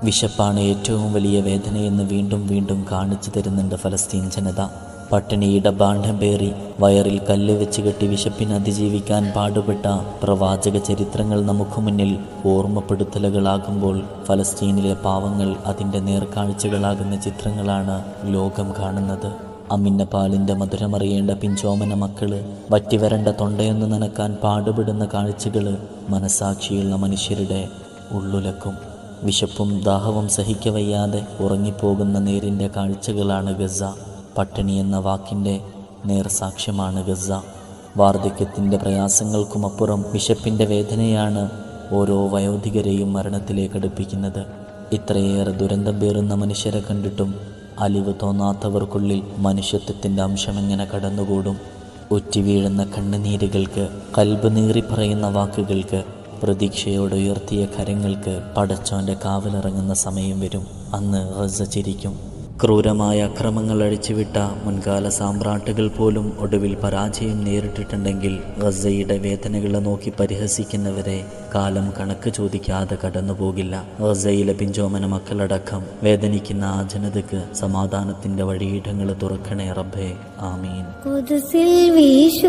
വിശപ്പാണ് ഏറ്റവും വലിയ വേദനയെന്ന് വീണ്ടും വീണ്ടും കാണിച്ചു തരുന്നുണ്ട് ഫലസ്തീൻ ജനത. പട്ടിണിയുടെ ബാണ്ഡം പേറി വയറിൽ കല്ല് വെച്ച് കെട്ടി വിശപ്പിനെ അതിജീവിക്കാൻ പാടുപെട്ട പ്രവാചക ചരിത്രങ്ങൾ നമുക്ക് മുന്നിൽ ഓർമ്മപ്പെടുത്തലുകളാകുമ്പോൾ ഫലസ്തീനിലെ പാവങ്ങൾ അതിൻ്റെ നേർക്കാഴ്ചകളാകുന്ന ചിത്രങ്ങളാണ് ലോകം കാണുന്നത്. അമ്മിൻ്റെ പാലിൻ്റെ മധുരമറിയേണ്ട പിഞ്ചോമന മക്കള് വറ്റിവരണ്ട തൊണ്ടയൊന്ന് നനക്കാൻ പാടുപെടുന്ന കാഴ്ചകൾ മനസാക്ഷിയുള്ള മനുഷ്യരുടെ ഉള്ളുലക്കും. വിശപ്പും ദാഹവും സഹിക്കവയ്യാതെ ഉറങ്ങിപ്പോകുന്ന നേരിൻ്റെ കാഴ്ചകളാണ് ഗസ. പട്ടിണി എന്ന വാക്കിൻ്റെ നേർസാക്ഷ്യമാണ് ഗസ. വാർദ്ധക്യത്തിൻ്റെ പ്രയാസങ്ങൾക്കുമപ്പുറം വിശപ്പിൻ്റെ വേദനയാണ് ഓരോ വയോധികരെയും മരണത്തിലേക്ക് അടുപ്പിക്കുന്നത്. ഇത്രയേറെ ദുരന്തം പേറുന്ന മനുഷ്യരെ കണ്ടിട്ടും അലിവ് തോന്നാത്തവർക്കുള്ളിൽ മനുഷ്യത്വത്തിൻ്റെ അംശമെങ്ങനെ കടന്നുകൂടും? ഉറ്റിവീഴുന്ന കണ്ണുനീരുകൾക്ക്, കൽബ് നീറിപ്പറയുന്ന വാക്കുകൾക്ക്, പ്രതീക്ഷയോടെ ഉയർത്തിയ കരങ്ങൾക്ക് പടച്ചോൻ്റെ കാവലിറങ്ങുന്ന സമയം വരും. അന്ന് ഗസ ചിരിക്കും. ക്രൂരമായ അക്രമങ്ങൾ അഴിച്ചുവിട്ട മുൻകാല സാമ്രാട്ടുകൾ പോലും ഒടുവിൽ പരാജയം നേരിട്ടിട്ടുണ്ടെങ്കിൽ ഗസയുടെ വേദനകളെ നോക്കി പരിഹസിക്കുന്നവരെ കാലം കണക്ക് ചോദിക്കാതെ കടന്നുപോകില്ല. ഗസയിലെ പിഞ്ചോമന മക്കളടക്കം വേദനിക്കുന്ന ആ ജനതയ്ക്ക് സമാധാനത്തിൻ്റെ വഴിയിടങ്ങൾ തുറക്കണേ റബ്ബേ. ആമീൻ.